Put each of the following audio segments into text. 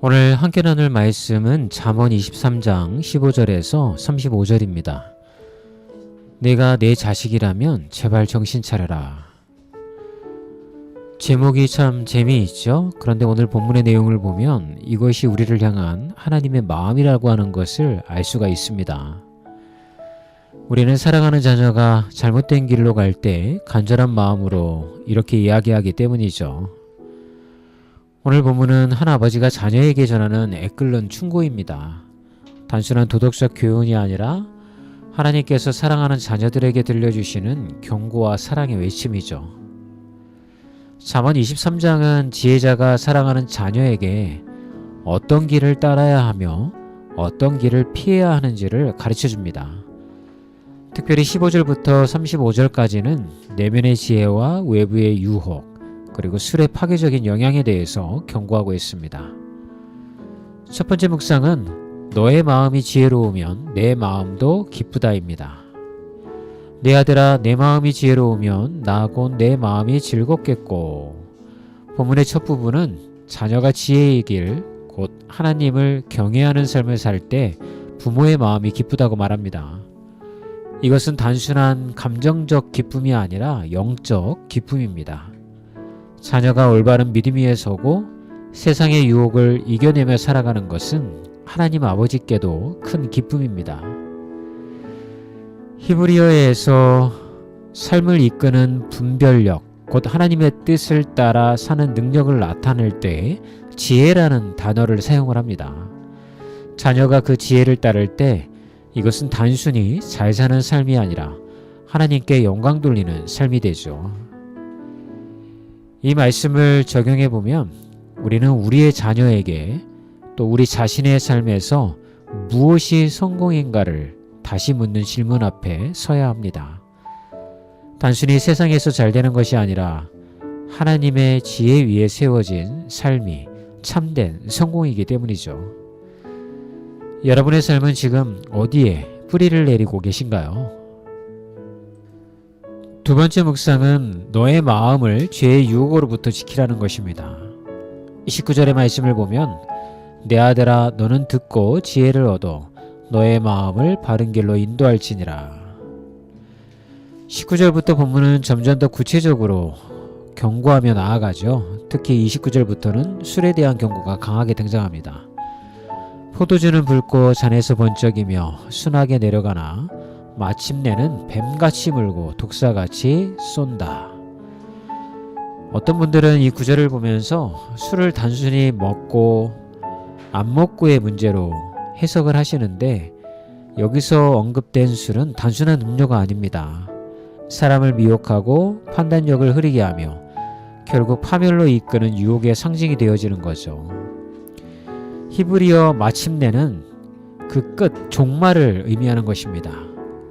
오늘 함께 나눌 말씀은 잠언 23장 15절에서 35절입니다. 내가 내 자식이라면 제발 정신 차려라. 제목이 참 재미있죠? 그런데 오늘 본문의 내용을 보면 이것이 우리를 향한 하나님의 마음이라고 하는 것을 알 수가 있습니다. 우리는 사랑하는 자녀가 잘못된 길로 갈 때 간절한 마음으로 이렇게 이야기하기 때문이죠. 오늘 본문은 한 아버지가 자녀에게 전하는 애끓는 충고입니다. 단순한 도덕적 교훈이 아니라 하나님께서 사랑하는 자녀들에게 들려주시는 경고와 사랑의 외침이죠. 잠언 23장은 지혜자가 사랑하는 자녀에게 어떤 길을 따라야 하며 어떤 길을 피해야 하는지를 가르쳐줍니다. 특별히 15절부터 35절까지는 내면의 지혜와 외부의 유혹, 그리고 술의 파괴적인 영향에 대해서 경고하고 있습니다. 첫 번째 묵상은 너의 마음이 지혜로우면 내 마음도 기쁘다입니다. 내 아들아, 내 마음이 지혜로우면 나 곧 내 마음이 즐겁겠고. 본문의 첫 부분은 자녀가 지혜의 길, 곧 하나님을 경외하는 삶을 살 때 부모의 마음이 기쁘다고 말합니다. 이것은 단순한 감정적 기쁨이 아니라 영적 기쁨입니다. 자녀가 올바른 믿음 위에 서고 세상의 유혹을 이겨내며 살아가는 것은 하나님 아버지께도 큰 기쁨입니다. 히브리어에서 삶을 이끄는 분별력, 곧 하나님의 뜻을 따라 사는 능력을 나타낼 때 지혜라는 단어를 사용을 합니다. 자녀가 그 지혜를 따를 때 이것은 단순히 잘 사는 삶이 아니라 하나님께 영광 돌리는 삶이 되죠. 이 말씀을 적용해 보면 우리는 우리의 자녀에게 또 우리 자신의 삶에서 무엇이 성공인가를 다시 묻는 질문 앞에 서야 합니다. 단순히 세상에서 잘 되는 것이 아니라 하나님의 지혜 위에 세워진 삶이 참된 성공이기 때문이죠. 여러분의 삶은 지금 어디에 뿌리를 내리고 계신가요? 두 번째 묵상은 너의 마음을 죄의 유혹으로부터 지키라는 것입니다. 19절의 말씀을 보면 내 아들아 너는 듣고 지혜를 얻어 너의 마음을 바른 길로 인도할지니라. 19절부터 본문은 점점 더 구체적으로 경고하며 나아가죠. 특히 29절부터는 술에 대한 경고가 강하게 등장합니다. 포도주는 붉고 잔에서 번쩍이며 순하게 내려가나 마침내는 뱀같이 물고 독사같이 쏜다. 어떤 분들은 이 구절을 보면서 술을 단순히 먹고 안 먹고의 문제로 해석을 하시는데 여기서 언급된 술은 단순한 음료가 아닙니다. 사람을 미혹하고 판단력을 흐리게 하며 결국 파멸로 이끄는 유혹의 상징이 되어지는 거죠. 히브리어 마침내는 그 끝, 종말을 의미하는 것입니다.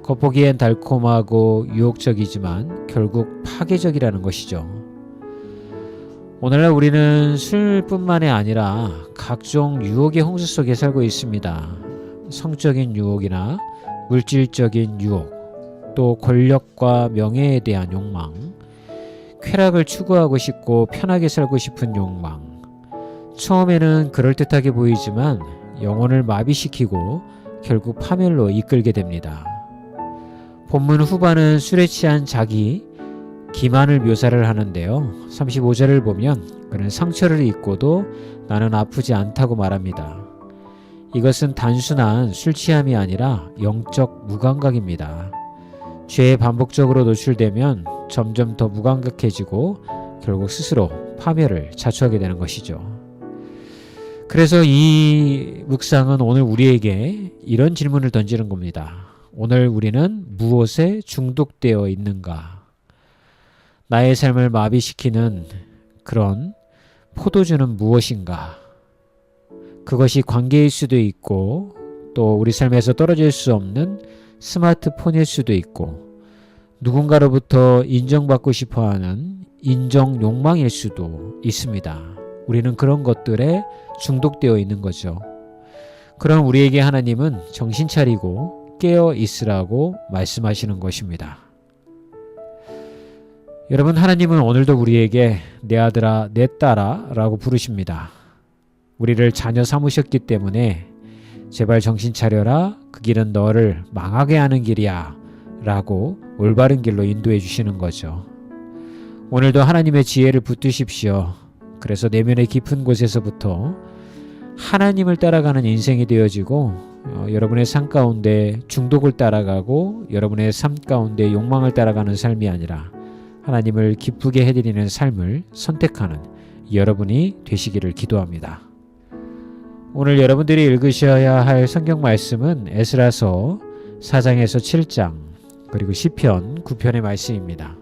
겉보기엔 달콤하고 유혹적이지만 결국 파괴적이라는 것이죠. 오늘날 우리는 술뿐만이 아니라 각종 유혹의 홍수 속에 살고 있습니다. 성적인 유혹이나 물질적인 유혹, 또 권력과 명예에 대한 욕망, 쾌락을 추구하고 싶고 편하게 살고 싶은 욕망. 처음에는 그럴듯하게 보이지만 영혼을 마비시키고 결국 파멸로 이끌게 됩니다. 본문 후반은 술에 취한 자기 기만을 묘사를 하는데요. 35절을 보면 그는 상처를 입고도 나는 아프지 않다고 말합니다. 이것은 단순한 술 취함이 아니라 영적 무감각입니다. 죄에 반복적으로 노출되면 점점 더 무감각해지고 결국 스스로 파멸을 자초하게 되는 것이죠. 그래서 이 묵상은 오늘 우리에게 이런 질문을 던지는 겁니다. 오늘 우리는 무엇에 중독되어 있는가? 나의 삶을 마비시키는 그런 포도주는 무엇인가? 그것이 관계일 수도 있고 또 우리 삶에서 떨어질 수 없는 스마트폰일 수도 있고 누군가로부터 인정받고 싶어하는 인정 욕망일 수도 있습니다. 우리는 그런 것들에 중독되어 있는 거죠. 그럼 우리에게 하나님은 정신 차리고 깨어 있으라고 말씀하시는 것입니다. 여러분, 하나님은 오늘도 우리에게 내 아들아 내 딸아 라고 부르십니다. 우리를 자녀 삼으셨기 때문에 제발 정신 차려라. 그 길은 너를 망하게 하는 길이야. 라고 올바른 길로 인도해 주시는 거죠. 오늘도 하나님의 지혜를 붙드십시오. 그래서 내면의 깊은 곳에서부터 하나님을 따라가는 인생이 되어지고 여러분의 삶 가운데 중독을 따라가고 여러분의 삶 가운데 욕망을 따라가는 삶이 아니라 하나님을 기쁘게 해드리는 삶을 선택하는 여러분이 되시기를 기도합니다. 오늘 여러분들이 읽으셔야 할 성경 말씀은 에스라서 4장에서 7장 그리고 시편 9편의 말씀입니다.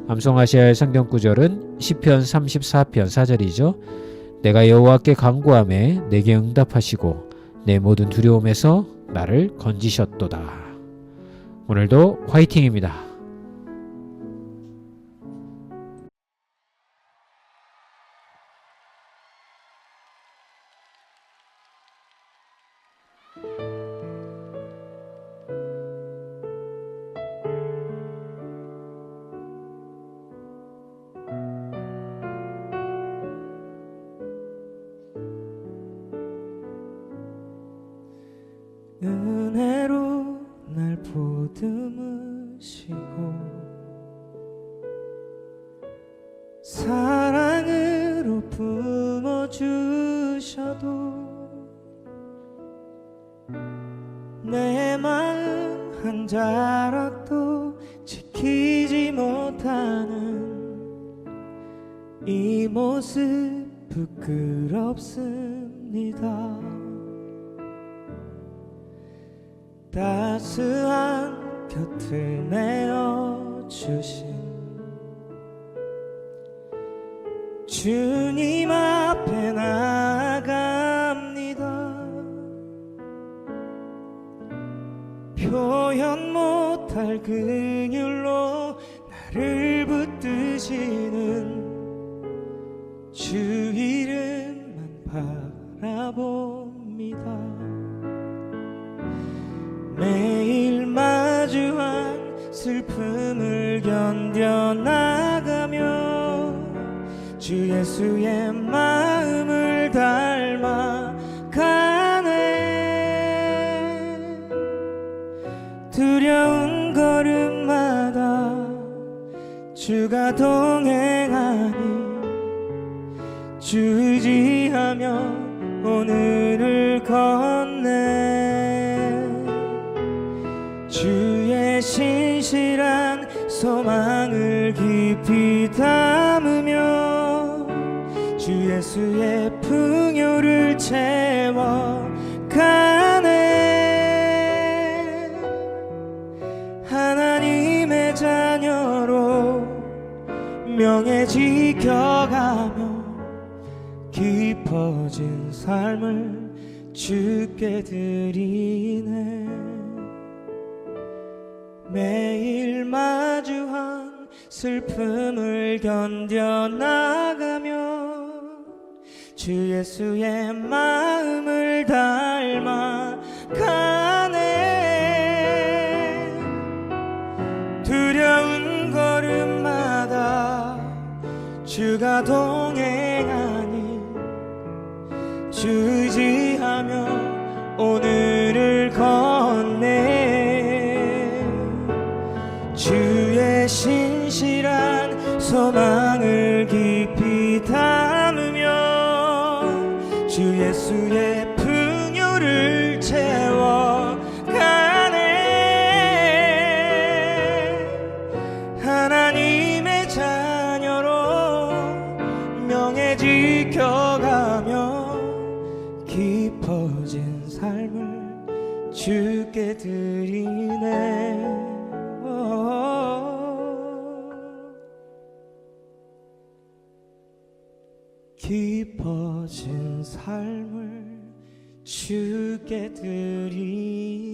암송하셔야 할 성경 구절은 시편 34편 4절이죠. 내가 여호와께 간구하매 내게 응답하시고 내 모든 두려움에서 나를 건지셨도다. 오늘도 화이팅입니다. 은혜로 날 보듬으시고 사랑으로 품어주셔도 내 마음 한 자락도 지키지 못하는 이 모습 부끄럽습니다. 따스한 곁을 메어주신 주님 앞에 나아갑니다. 표현 못할 긍휼로 나를 붙드시는 주 이름만 바라봅니다. 매일 마주한 슬픔을 견뎌나가며 주 예수의 마음을 닮아가네. 두려운 걸음마다 주가 동행하니 주 의지하며 오늘을 걷네. 주의 신실한 소망을 깊이 담으며 주 예수의 풍요를 채워가네. 하나님의 자녀로 명예 지켜가며 깊어진 삶을 주께 드리네. 매일 마주한 슬픔을 견뎌나가며 주 예수의 마음을 닮아가네. 두려운 걸음마다 주가 동행하니 주 의지하며 오늘을 걷네. 주의 신실한 소망을 깊이 담으며 주 예수의 풍요를 채워가네. 하나님의 자녀로 명예 지켜가며 깊어진 삶을 주께 드리네. 깊어진 삶을 주께 드리네.